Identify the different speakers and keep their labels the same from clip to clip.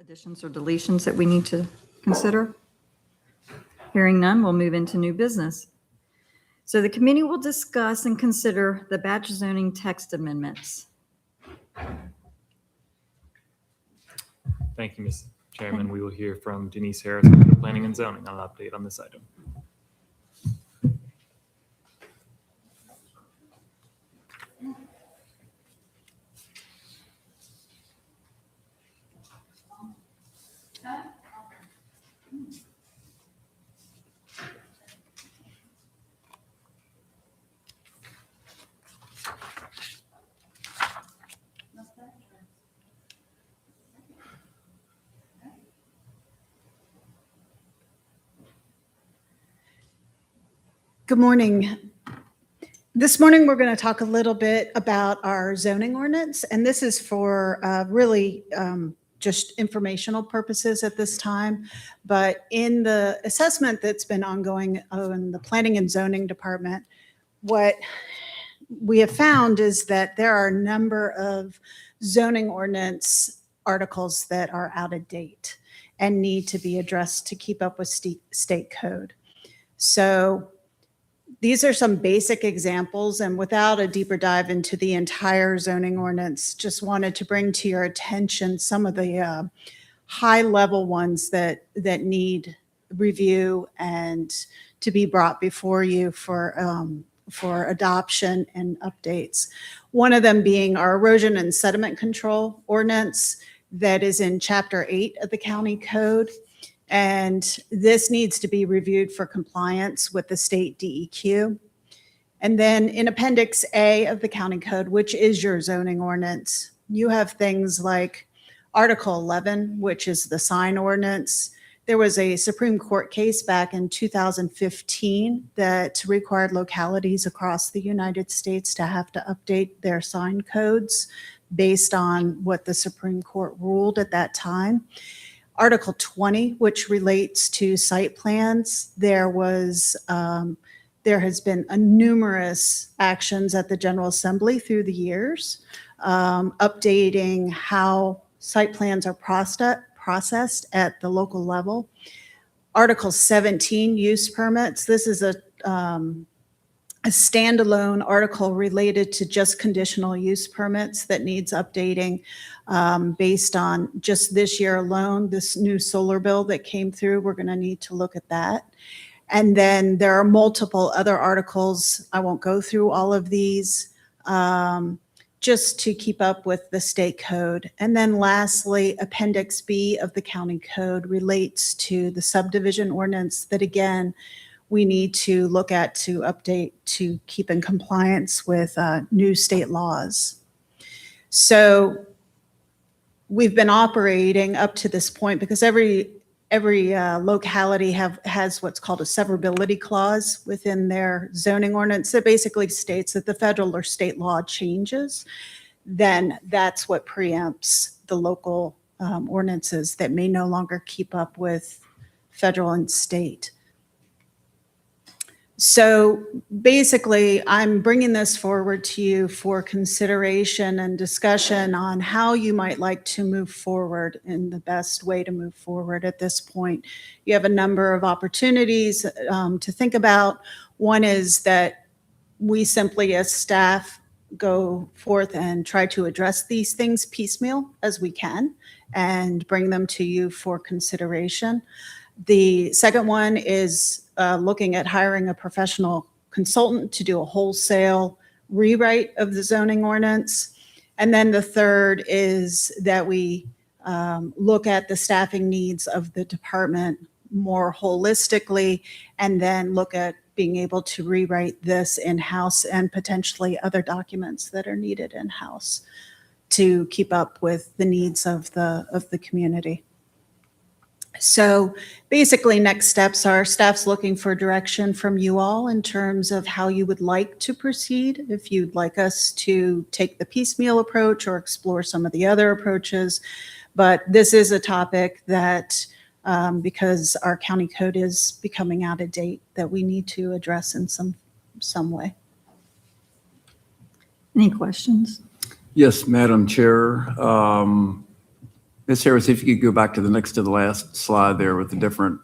Speaker 1: Additions or deletions that we need to consider? Hearing none, we'll move into new business. So the committee will discuss and consider the batch zoning text amendments.
Speaker 2: Thank you, Ms. Chairman. We will hear from Denise Harris, Head of Planning and Zoning, on an update on this item.
Speaker 3: Good morning. This morning, we're going to talk a little bit about our zoning ordinance, and this is for really just informational purposes at this time. But in the assessment that's been ongoing in the Planning and Zoning Department, what we have found is that there are a number of zoning ordinance articles that are out of date and need to be addressed to keep up with state code. So these are some basic examples, and without a deeper dive into the entire zoning ordinance, just wanted to bring to your attention some of the high-level ones that need review and to be brought before you for adoption and updates. One of them being our erosion and sediment control ordinance that is in Chapter 8 of the County Code. And this needs to be reviewed for compliance with the state DEQ. And then in Appendix A of the County Code, which is your zoning ordinance, you have things like Article 11, which is the sign ordinance. There was a Supreme Court case back in 2015 that required localities across the United States to have to update their sign codes based on what the Supreme Court ruled at that time. Article 20, which relates to site plans, there has been numerous actions at the General Assembly through the years, updating how site plans are processed at the local level. Article 17, use permits. This is a standalone article related to just conditional use permits that needs updating based on just this year alone, this new solar bill that came through. We're going to need to look at that. And then there are multiple other articles. I won't go through all of these just to keep up with the state code. And then lastly, Appendix B of the County Code relates to the subdivision ordinance that, again, we need to look at to update to keep in compliance with new state laws. So we've been operating up to this point because every locality has what's called a severability clause within their zoning ordinance that basically states that the federal or state law changes, then that's what preempts the local ordinances that may no longer keep up with federal and state. So basically, I'm bringing this forward to you for consideration and discussion on how you might like to move forward in the best way to move forward at this point. You have a number of opportunities to think about. One is that we simply as staff go forth and try to address these things piecemeal as we can and bring them to you for consideration. The second one is looking at hiring a professional consultant to do a wholesale rewrite of the zoning ordinance. And then the third is that we look at the staffing needs of the department more holistically, and then look at being able to rewrite this in-house and potentially other documents that are needed in-house to keep up with the needs of the community. So basically, next steps are staff's looking for direction from you all in terms of how you would like to proceed. If you'd like us to take the piecemeal approach or explore some of the other approaches. But this is a topic that, because our county code is becoming out of date, that we need to address in some way.
Speaker 1: Any questions?
Speaker 4: Yes, Madam Chair. Ms. Harris, if you could go back to the last slide there with the different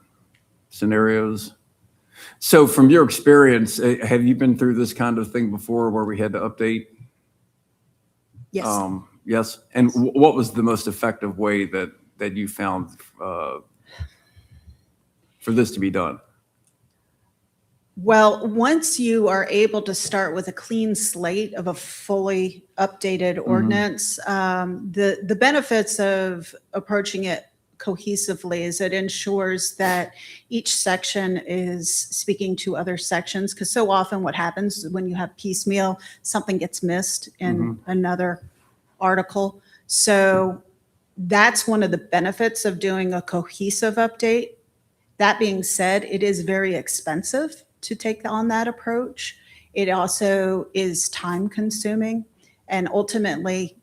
Speaker 4: scenarios. So from your experience, have you been through this kind of thing before where we had to update?
Speaker 3: Yes.
Speaker 4: Yes. And what was the most effective way that you found for this to be done?
Speaker 3: Well, once you are able to start with a clean slate of a fully updated ordinance, the benefits of approaching it cohesively is it ensures that each section is speaking to other sections. Because so often what happens is when you have piecemeal, something gets missed in another article. So that's one of the benefits of doing a cohesive update. That being said, it is very expensive to take on that approach. It also is time consuming. And ultimately,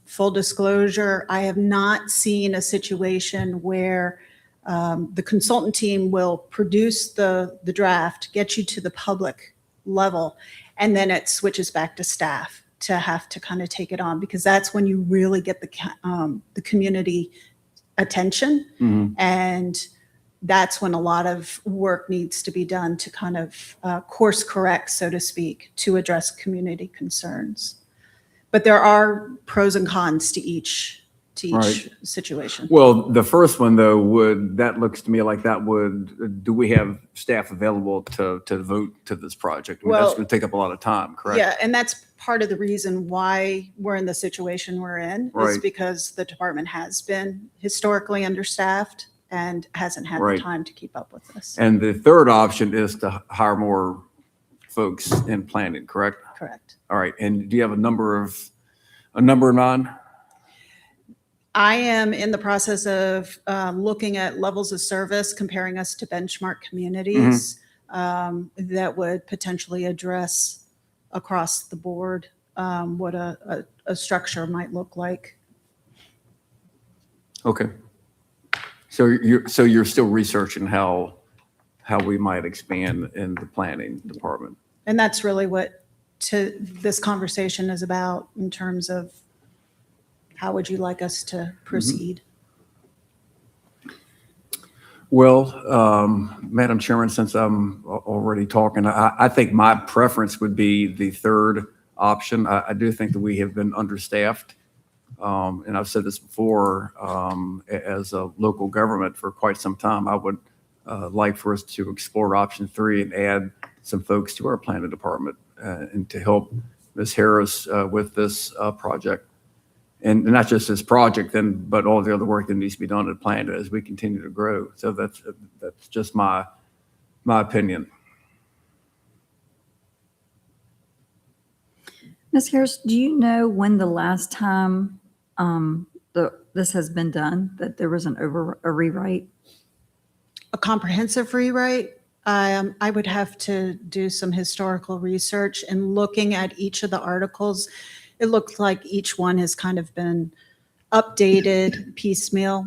Speaker 3: full disclosure, I have not seen a situation where the consultant team will produce the draft, get you to the public level, and then it switches back to staff to have to kind of take it on, because that's when you really get the community attention. And that's when a lot of work needs to be done to kind of course correct, so to speak, to address community concerns. But there are pros and cons to each
Speaker 4: Right.
Speaker 3: situation.
Speaker 4: Well, the first one though, that looks to me like do we have staff available to vote to this project? I mean, that's
Speaker 3: Well,
Speaker 4: going to take up a lot of time, correct?
Speaker 3: Yeah, and that's part of the reason why we're in the situation we're in, is
Speaker 4: Right.
Speaker 3: because the department has been historically understaffed and hasn't had
Speaker 4: Right.
Speaker 3: the time to keep up with this.
Speaker 4: And the third option is to hire more folks in planning, correct?
Speaker 3: Correct.
Speaker 4: All right. And do you have a number in mind?
Speaker 3: I am in the process of looking at levels of service, comparing us to benchmark communities that would potentially address across the board what a structure might look like.
Speaker 4: Okay. So you're still researching how we might expand in the planning department.
Speaker 3: And that's really what this conversation is about, in terms of how would you like us to proceed?
Speaker 4: Well, Madam Chairman, since I'm already talking, I think my preference would be the third option. I do think that we have been understaffed. And I've said this before, as a local government for quite some time, I would like for us to explore option 3 and add some folks to our planning department and to help Ms. Harris with this project. And not just this project, but all the other work that needs to be done at planning as we continue to grow. So that's just my opinion.
Speaker 1: Ms. Harris, do you know when the last time this has been done, that there was a rewrite?
Speaker 3: A comprehensive rewrite? I would have to do some historical research, and looking at each of the articles, it looks like each one has kind of been updated piecemeal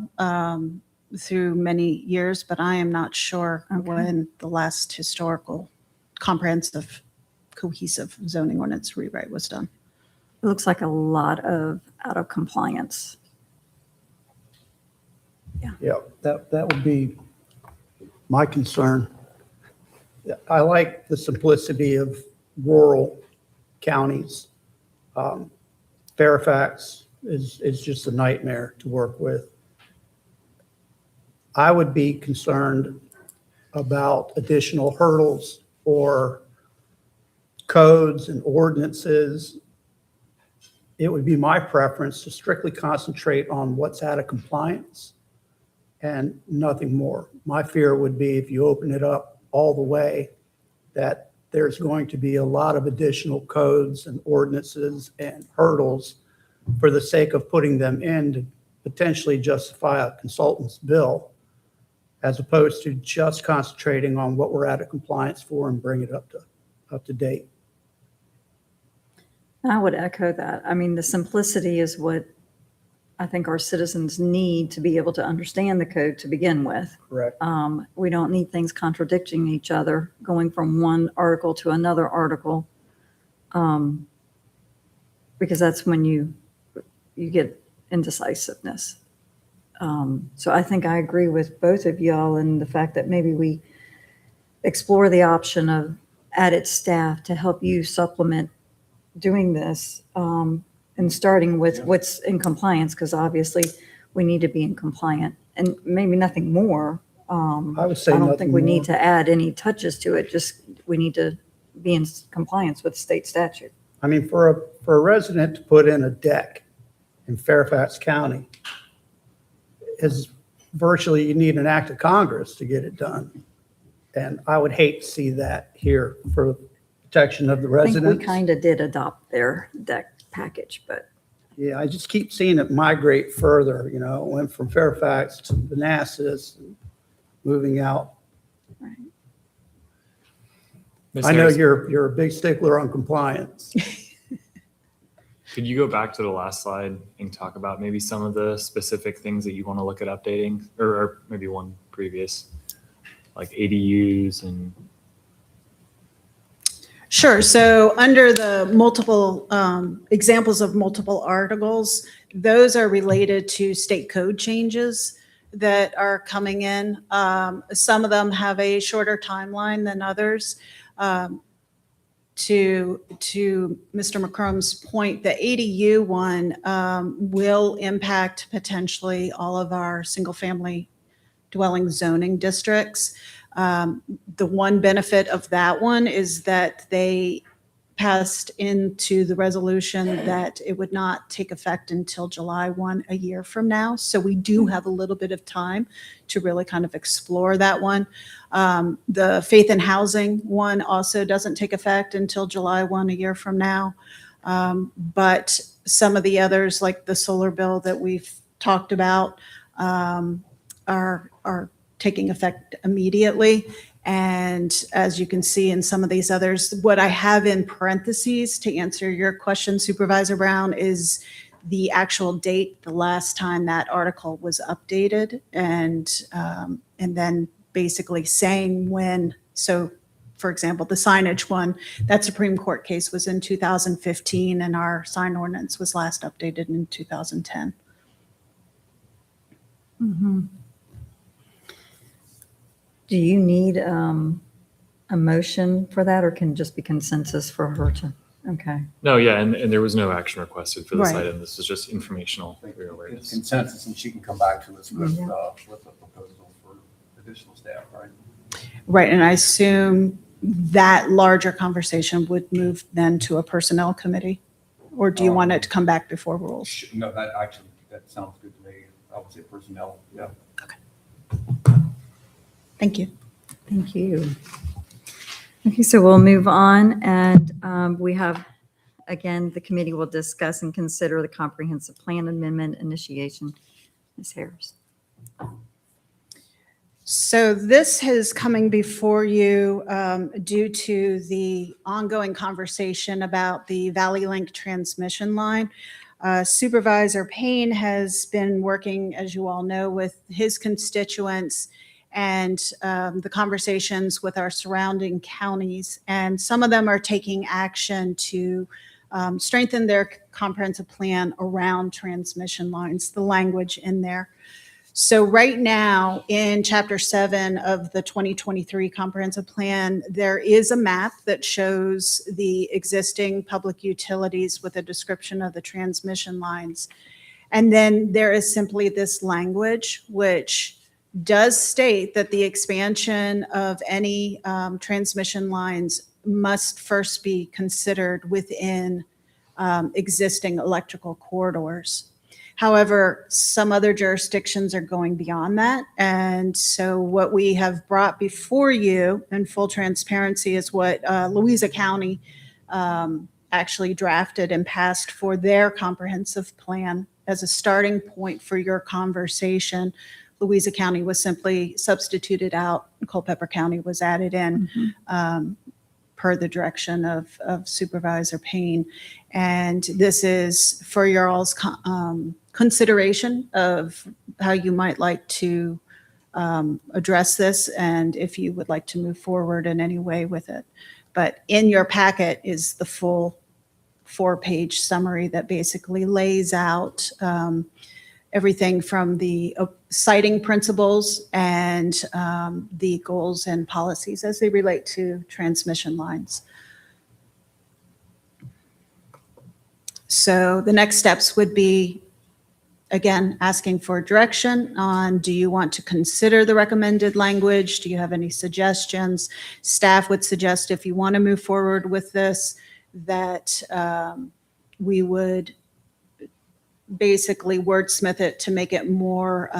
Speaker 3: through many years, but I am not sure when the last historical comprehensive cohesive zoning ordinance rewrite was done.
Speaker 1: It looks like a lot of out of compliance.
Speaker 5: Yeah, that would be my concern. I like the simplicity of rural counties. Fairfax is just a nightmare to work with. I would be concerned about additional hurdles or codes and ordinances. It would be my preference to strictly concentrate on what's out of compliance and nothing more. My fear would be if you open it up all the way, that there's going to be a lot of additional codes and ordinances and hurdles for the sake of putting them in to potentially justify a consultant's bill, as opposed to just concentrating on what we're out of compliance for and bring it up to date.
Speaker 1: I would echo that. I mean, the simplicity is what I think our citizens need to be able to understand the code to begin with.
Speaker 5: Correct.
Speaker 1: We don't need things contradicting each other, going from one article to another article, because that's when you get indecisiveness. So I think I agree with both of y'all in the fact that maybe we explore the option of added staff to help you supplement doing this, and starting with what's in compliance, because obviously we need to be in compliant, and maybe nothing more.
Speaker 5: I would say
Speaker 1: I don't
Speaker 5: nothing
Speaker 1: think we need
Speaker 5: more.
Speaker 1: to add any touches to it, just we need to be in compliance with state statute.
Speaker 5: I mean, for a resident to put in a deck in Fairfax County is virtually, you need an act of Congress to get it done. And I would hate to see that here for protection of the
Speaker 1: I think we
Speaker 5: residents.
Speaker 1: kind of did adopt their deck package, but
Speaker 5: Yeah, I just keep seeing it migrate further, you know, it went from Fairfax to Manassas, and moving out.
Speaker 2: Ms.
Speaker 5: I know
Speaker 2: Harris,
Speaker 5: you're a big stickler on compliance.
Speaker 2: could you go back to the last slide and talk about maybe some of the specific things that you want to look at updating, or maybe one previous, like ADUs and
Speaker 3: Sure. So under the multiple examples of multiple articles, those are related to state code changes that are coming in. Some of them have a shorter timeline than others. To Mr. McCrum's point, the ADU one will impact potentially all of our single-family dwelling zoning districts. The one benefit of that one is that they passed into the resolution that it would not take effect until July 1 a year from now. So we do have a little bit of time to really kind of explore that one. The faith in housing one also doesn't take effect until July 1 a year from now. But some of the others, like the solar bill that we've talked about, are taking effect immediately. And as you can see in some of these others, what I have in parentheses to answer your question, Supervisor Brown, is the actual date, the last time that article was updated, and then basically saying when. So, for example, the signage one, that Supreme Court case was in 2015, and our sign ordinance was last updated in 2010.
Speaker 1: do you need a motion for that, or can it just be consensus for her to? Okay.
Speaker 2: no, yeah, and there was no action requested for this
Speaker 3: Right.
Speaker 2: item. This is just informational for your
Speaker 4: It's
Speaker 2: awareness.
Speaker 4: consensus, and she can come back to us with,
Speaker 1: Yeah.
Speaker 4: with a proposal for additional staff, right?
Speaker 3: Right, and I assume that larger conversation would move then to a personnel committee? Or do you want it to come back before rules?
Speaker 4: No, that actually, that sounds good to me. I would say personnel, yeah.
Speaker 3: Thank you.
Speaker 1: Thank you. Okay, so we'll move on, and we have, again, the committee will discuss and consider the comprehensive plan amendment initiation. Ms. Harris.
Speaker 3: So this is coming before you due to the ongoing conversation about the Valley Link transmission line. Supervisor Payne has been working, as you all know, with his constituents and the conversations with our surrounding counties. And some of them are taking action to strengthen their comprehensive plan around transmission lines, the language in there. So right now, in Chapter 7 of the 2023 Comprehensive Plan, there is a map that shows the existing public utilities with a description of the transmission lines. And then there is simply this language, which does state that the expansion of any transmission lines must first be considered within existing electrical corridors. However, some other jurisdictions are going beyond that. And so what we have brought before you in full transparency is what Louisa County actually drafted and passed for their comprehensive plan as a starting point for your conversation. Louisa County was simply substituted out. Culpeper County was added in per the direction of Supervisor Payne. And this is for your all's consideration of how you might like to address this and if you would like to move forward in any way with it. But in your packet is the full 4-page summary that basically lays out everything from the citing principles and the goals and policies as they relate to transmission lines. So the next steps would be, again, asking for direction on, do you want to consider the recommended language? Do you have any suggestions? Staff would suggest, if you want to move forward with this, that we would basically wordsmith it to make it more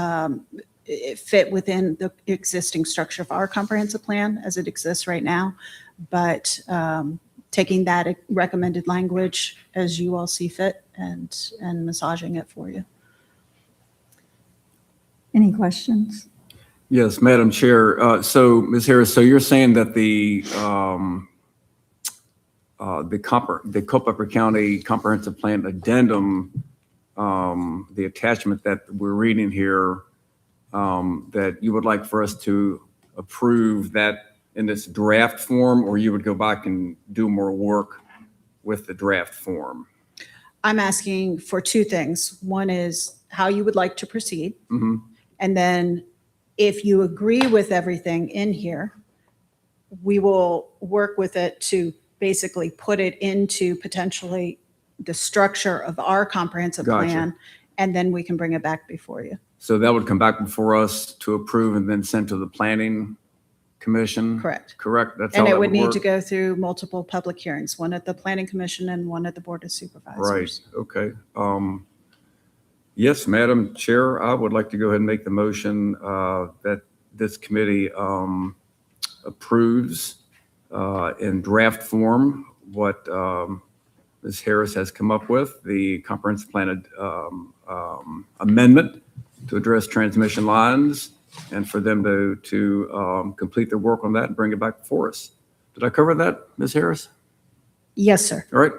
Speaker 3: fit within the existing structure of our comprehensive plan as it exists right now. But taking that recommended language as you all see fit and massaging it for you.
Speaker 1: Any questions?
Speaker 4: Yes, Madam Chair. So, Ms. Harris, so you're saying that the Culpeper County Comprehensive Plan addendum, the attachment that we're reading here, that you would like for us to approve that in this draft form, or you would go back and do more work with the draft form?
Speaker 3: I'm asking for two things. One is how you would like to proceed.
Speaker 4: Mhm.
Speaker 3: And then if you agree with everything in here, we will work with it to basically put it into potentially the structure of our comprehensive
Speaker 4: Gotcha.
Speaker 3: plan, and then we can bring it back before you.
Speaker 4: So that would come back before us to approve and then send to the Planning Commission?
Speaker 3: Correct.
Speaker 4: Correct? That's how
Speaker 3: And
Speaker 4: that
Speaker 3: it would need to
Speaker 4: work?
Speaker 3: go through multiple public hearings, one at the Planning Commission and one at the Board of Supervisors.
Speaker 4: Right, okay. Yes, Madam Chair, I would like to go ahead and make the motion that this committee approves in draft form what Ms. Harris has come up with, the comprehensive plan amendment to address transmission lines, and for them to complete their work on that and bring it back before us. Did I cover that, Ms. Harris?
Speaker 3: Yes, sir.
Speaker 4: All right.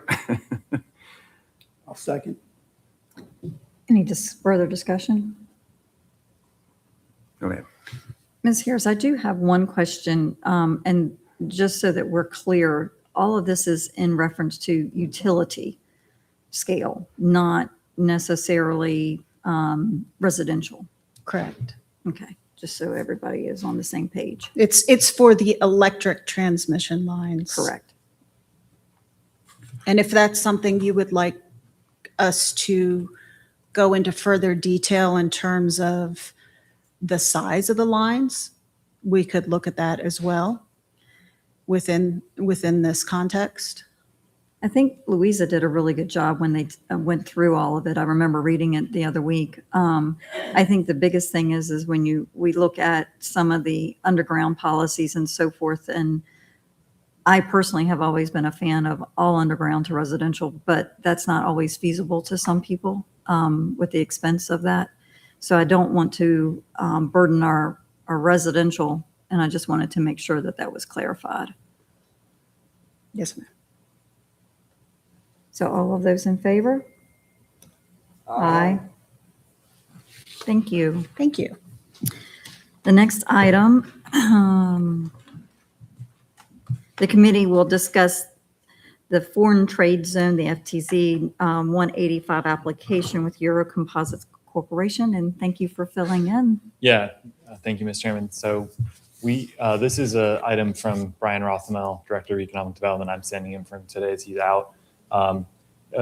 Speaker 5: I'll second.
Speaker 1: Any further discussion?
Speaker 4: Go ahead.
Speaker 1: Ms. Harris, I do have one question, and just so that we're clear, all of this is in reference to utility scale, not necessarily residential.
Speaker 3: Correct.
Speaker 1: Okay, just so everybody is on the same page.
Speaker 3: It's for the electric transmission lines.
Speaker 1: Correct.
Speaker 3: And if that's something you would like us to go into further detail in terms of the size of the lines, we could look at that as well within this context.
Speaker 1: I think Louisa did a really good job when they went through all of it. I remember reading it the other week. I think the biggest thing is when we look at some of the underground policies and so forth, and I personally have always been a fan of all underground to residential, but that's not always feasible to some people with the expense of that. So I don't want to burden our residential, and I just wanted to make sure that that was clarified.
Speaker 3: Yes, ma'am.
Speaker 1: So all of those in favor? Aye. Thank you.
Speaker 3: Thank you.
Speaker 1: The next item, the committee will discuss the Foreign Trade Zone, the FTZ 185 application with Euro Composites Corporation, and thank you for filling in.
Speaker 2: Yeah, thank you, Mr. Chairman. So this is an item from Brian Rothmel, Director of Economic Development. I'm sending him from today as he's out.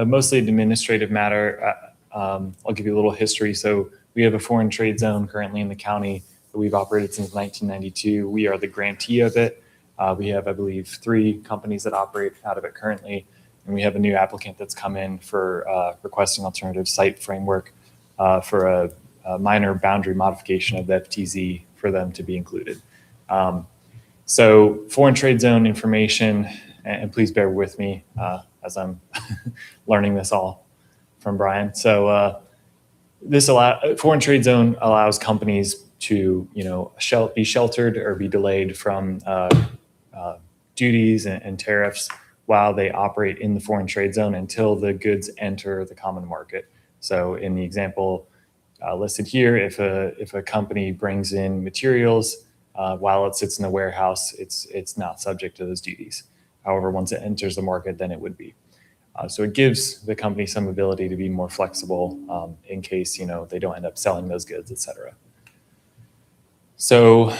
Speaker 2: Mostly an administrative matter. I'll give you a little history. So we have a foreign trade zone currently in the county that we've operated since 1992. We are the grantee of it. We have, I believe, 3 companies that operate out of it currently. And we have a new applicant that's come in for requesting alternative site framework for a minor boundary modification of the FTZ for them to be included. So foreign trade zone information, and please bear with me as I'm learning this all from Brian. So foreign trade zone allows companies to, be sheltered or be delayed from duties and tariffs while they operate in the foreign trade zone until the goods enter the common market. So in the example listed here, if a company brings in materials while it sits in the warehouse, it's not subject to those duties. However, once it enters the market, then it would be. So it gives the company some ability to be more flexible in case, they don't end up selling those goods, et cetera. So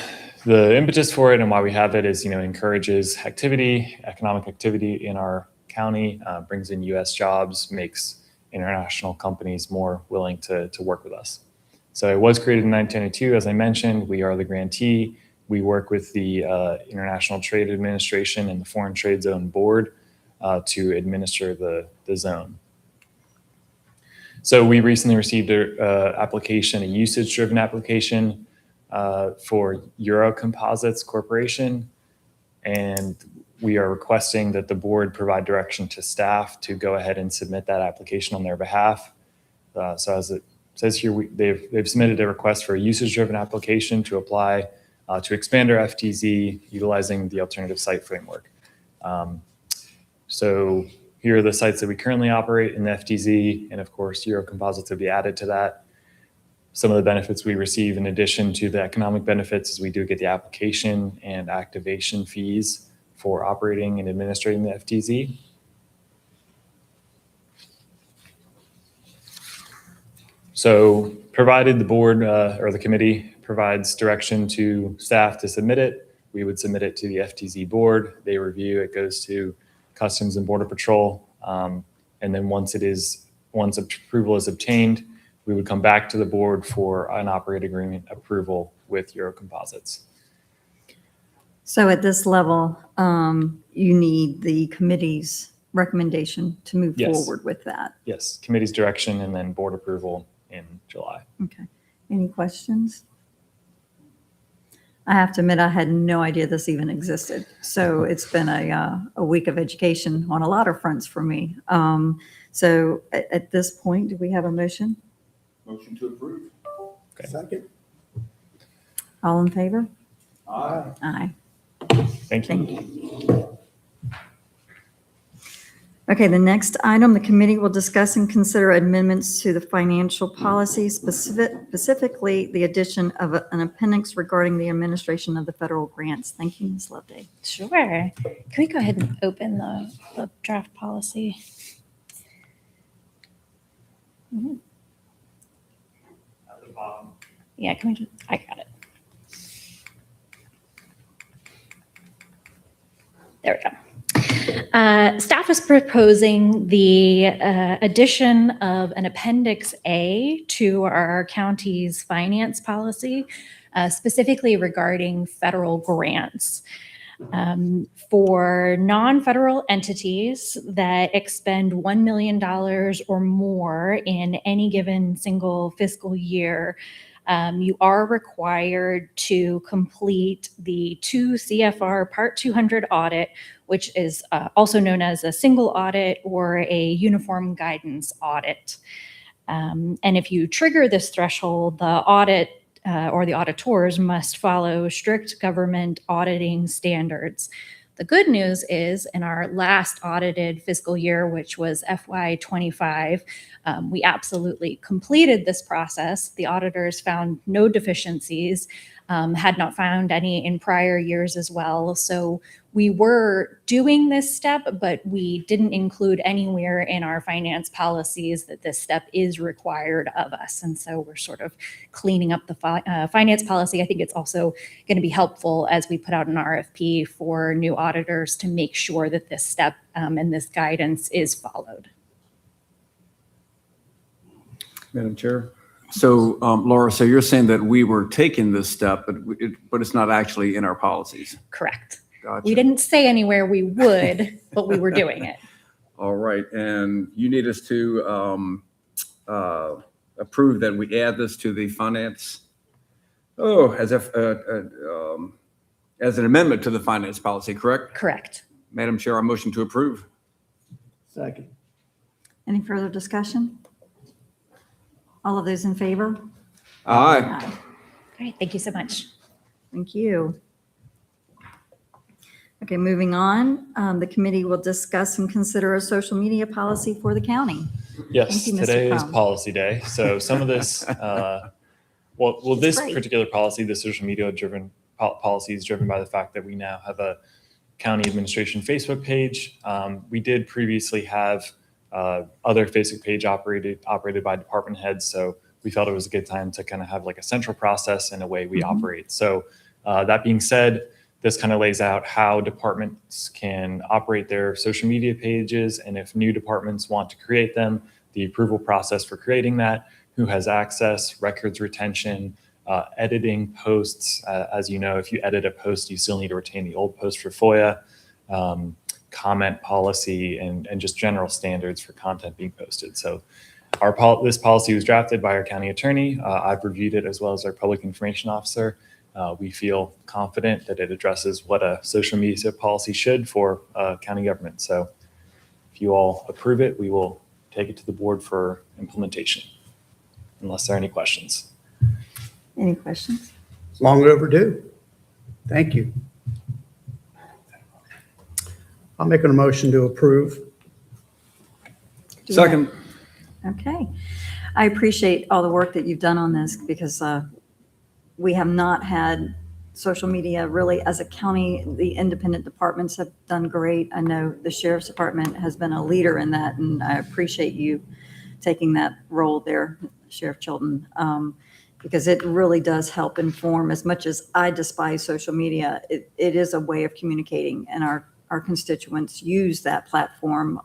Speaker 2: the impetus for it and why we have it is, encourages activity, economic activity in our county, brings in U.S. jobs, makes international companies more willing to work with us. So it was created in 1992. As I mentioned, we are the grantee. We work with the International Trade Administration and the Foreign Trade Zone Board to administer the zone. So we recently received a usage-driven application for Euro Composites Corporation, and we are requesting that the board provide direction to staff to go ahead and submit that application on their behalf. So as it says here, they've submitted a request for a usage-driven application to apply to expand our FTZ utilizing the alternative site framework. So here are the sites that we currently operate in the FTZ, and of course, Euro Composites would be added to that. Some of the benefits we receive in addition to the economic benefits is we do get the application and activation fees for operating and administrating the FTZ. So provided the board or the committee provides direction to staff to submit it, we would submit it to the FTZ board. They review, it goes to Customs and Border Patrol. And then once approval is obtained, we would come back to the board for an operating agreement approval with Euro Composites.
Speaker 1: So at this level, you need the committee's recommendation to move
Speaker 2: Yes.
Speaker 1: forward with that.
Speaker 2: Yes, committee's direction and then board approval in July.
Speaker 1: Okay. Any questions? I have to admit, I had no idea this even existed. So it's been a week of education on a lot of fronts for me. So at this point, do we have a motion?
Speaker 6: Motion to approve.
Speaker 2: Okay.
Speaker 5: Second?
Speaker 1: All in favor?
Speaker 6: Aye.
Speaker 1: Aye.
Speaker 2: Thank you.
Speaker 1: Thank you. Okay, the next item, the committee will discuss and consider amendments to the financial policy, specifically the addition of an appendix regarding the administration of the federal grants. Thank you, Ms. Loveday.
Speaker 7: Sure. Can we go ahead and open the draft policy? Mhm.
Speaker 2: At the bottom.
Speaker 7: Yeah, can we just, I got it. There we go. Staff is proposing the addition of an Appendix A to our county's finance policy, specifically regarding federal grants. For non-federal entities that expend $1 million or more in any given single fiscal year, you are required to complete the 2 CFR Part 200 audit, which is also known as a single audit or a uniform guidance audit. And if you trigger this threshold, the audit or the auditors must follow strict government auditing standards. The good news is in our last audited fiscal year, which was FY25, we absolutely completed this process. The auditors found no deficiencies, had not found any in prior years as well. So we were doing this step, but we didn't include anywhere in our finance policies that this step is required of us. And so we're sort of cleaning up the finance policy. I think it's also going to be helpful as we put out an RFP for new auditors to make sure that this step and this guidance is followed.
Speaker 4: Madam Chair. So Laura, so you're saying that we were taking this step, but it's not actually in our policies.
Speaker 7: Correct.
Speaker 4: Gotcha.
Speaker 7: We didn't say anywhere we would, but we were doing it.
Speaker 4: All right, and you need us to approve that we add this to the finance, as an amendment to the finance policy, correct?
Speaker 7: Correct.
Speaker 4: Madam Chair, I motion to approve.
Speaker 5: Second.
Speaker 1: Any further discussion? All of those in favor?
Speaker 4: Aye.
Speaker 7: Great. Thank you so much.
Speaker 1: Thank you. Okay, moving on, the committee will discuss and consider a social media policy for the county.
Speaker 2: Yes,
Speaker 1: Thank you, Mr.
Speaker 2: today is
Speaker 1: Crum.
Speaker 2: policy day. So some of this, this
Speaker 1: Great.
Speaker 2: particular policy, the social media driven policy is driven by the fact that we now have a county administration Facebook page. We did previously have other Facebook page operated by department heads. So we felt it was a good time to kind of have like a central process and a way we operate. So that being said, this kind of lays out how departments can operate their social media pages, and if new departments want to create them, the approval process for creating that, who has access, records retention, editing posts. As you know, if you edit a post, you still need to retain the old post for FOIA, comment policy, and just general standards for content being posted. So this policy was drafted by our county attorney. I've reviewed it as well as our public information officer. We feel confident that it addresses what a social media policy should for county government. So if you all approve it, we will take it to the board for implementation, unless there are any questions.
Speaker 1: Any questions?
Speaker 5: It's long overdue. Thank you. I'll make a motion to approve.
Speaker 1: Do we
Speaker 4: Second.
Speaker 1: Okay. I appreciate all the work that you've done on this because we have not had social media really as a county. The independent departments have done great. I know the sheriff's department has been a leader in that, and I appreciate you taking that role there, Sheriff Chilton, because it really does help inform. As much as I despise social media, it is a way of communicating, and our constituents use that platform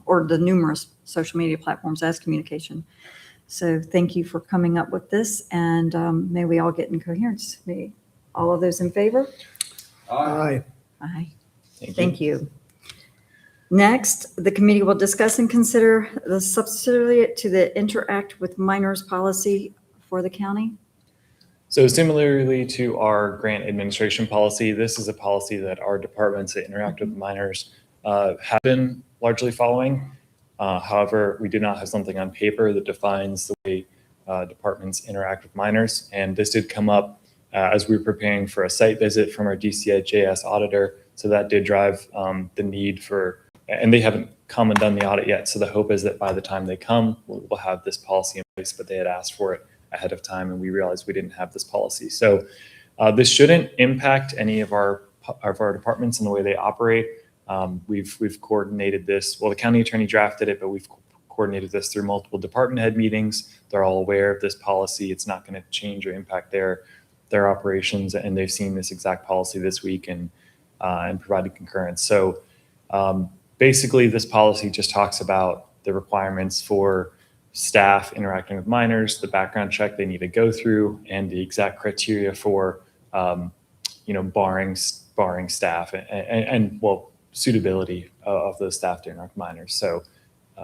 Speaker 1: or the numerous social media platforms as communication. So thank you for coming up with this, and may we all get in coherence. May all of those in favor?
Speaker 5: Aye.
Speaker 1: Aye.
Speaker 2: Thank you.
Speaker 1: Thank you. Next, the committee will discuss and consider the subsidiary to the Interact with Minors policy for the county.
Speaker 2: So similarly to our grant administration policy, this is a policy that our departments that interact with minors have been largely following. However, we do not have something on paper that defines the way departments interact with minors. And this did come up as we were preparing for a site visit from our DCJS auditor. So that did drive the need for, and they haven't come and done the audit yet. So the hope is that by the time they come, we'll have this policy in place, but they had asked for it ahead of time, and we realized we didn't have this policy. So this shouldn't impact any of our departments in the way they operate. We've coordinated this. Well, the county attorney drafted it, but we've coordinated this through multiple department head meetings. They're all aware of this policy. It's not going to change or impact their operations, and they've seen this exact policy this week and provided concurrence. So basically, this policy just talks about the requirements for staff interacting with minors, the background check they need to go through, and the exact criteria for, barring staff and suitability of those staff to interact with minors. So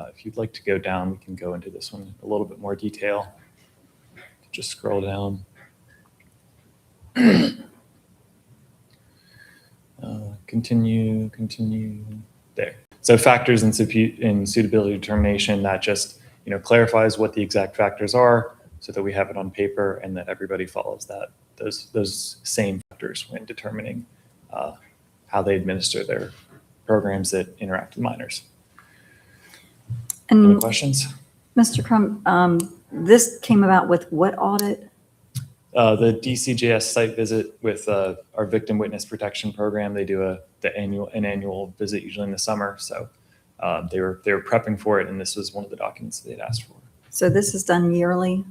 Speaker 2: if you'd like to go down, we can go into this one in a little bit more detail. Just scroll down. Continue there. So factors in suitability determination, that just clarifies what the exact factors are so that we have it on paper and that everybody follows those same factors when determining how they administer their programs that interact with minors. Any
Speaker 1: And
Speaker 2: questions?
Speaker 1: Mr. Crum, this came about with what audit?
Speaker 2: The DCJS site visit with our victim witness protection program. They do an annual visit usually in the summer. So they were prepping for it, and this was one of the documents they had asked for.
Speaker 1: So this is done yearly?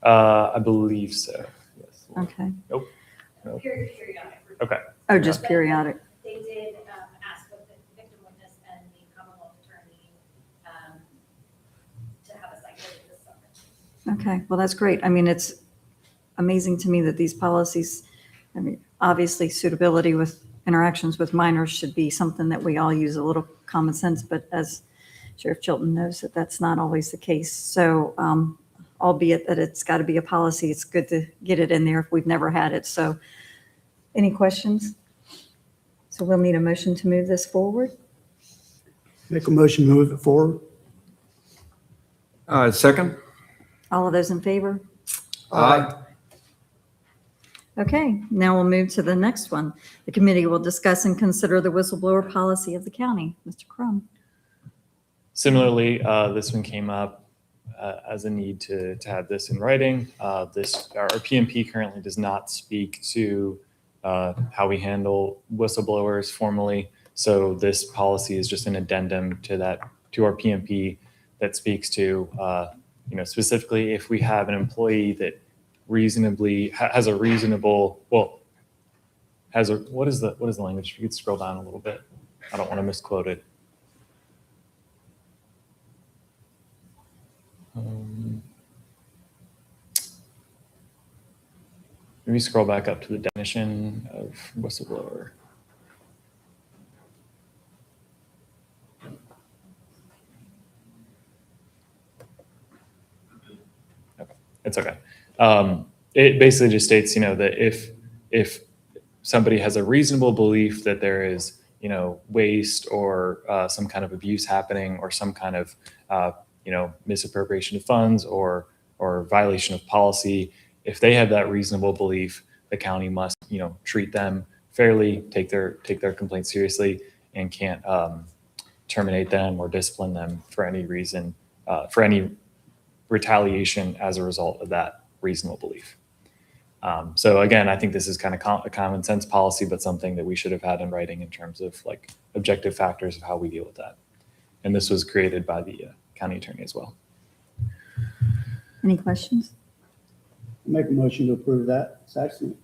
Speaker 2: I believe so. Yes.
Speaker 1: Okay.
Speaker 2: Nope.
Speaker 8: Periodic.
Speaker 2: Okay.
Speaker 1: Oh, just periodic.
Speaker 8: They did ask both the victim witness and the Commonwealth attorney to have a site visit this summer.
Speaker 1: Okay, well, that's great. I mean, it's amazing to me that these policies, obviously suitability with interactions with minors should be something that we all use a little common sense, but as Sheriff Chilton knows, that's not always the case. So albeit that it's got to be a policy, it's good to get it in there if we've never had it. So any questions? So we'll need a motion to move this forward.
Speaker 5: Make a motion to move it forward.
Speaker 4: Second.
Speaker 1: All of those in favor?
Speaker 4: Aye.
Speaker 1: Okay, now we'll move to the next one. The committee will discuss and consider the whistleblower policy of the county. Mr. Crum.
Speaker 2: Similarly, this one came up as a need to have this in writing. Our PMP currently does not speak to how we handle whistleblowers formally. So this policy is just an addendum to to our PMP that speaks to, specifically if we have an employee that reasonably has a reasonable, what is the language? If you could scroll down a little bit. I don't want to misquote it. Maybe scroll back up to the definition of whistleblower. Okay, it's okay. It basically just states, that if somebody has a reasonable belief that there is, waste or some kind of abuse happening or some kind of, misappropriation of funds or violation of policy, if they have that reasonable belief, the county must, treat them fairly, take their complaints seriously, and can't terminate them or discipline them for any reason, for any retaliation as a result of that reasonable belief. So again, I think this is kind of a common sense policy, but something that we should have had in writing in terms of like objective factors of how we deal with that. And this was created by the county attorney as well.
Speaker 1: Any questions?
Speaker 5: Make a motion to approve that. It's excellent.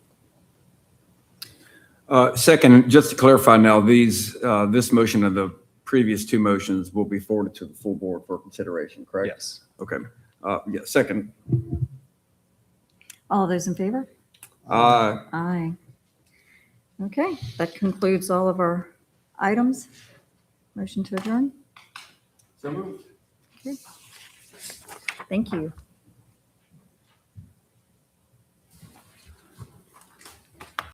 Speaker 4: Second, just to clarify now, this motion and the previous two motions will be forwarded to the full board for consideration, correct?
Speaker 2: Yes.
Speaker 4: Okay. Yeah, second.
Speaker 1: All those in favor? Aye. Okay, that concludes all of our items. Motion to adjourn?
Speaker 4: So moved.
Speaker 1: Thank you.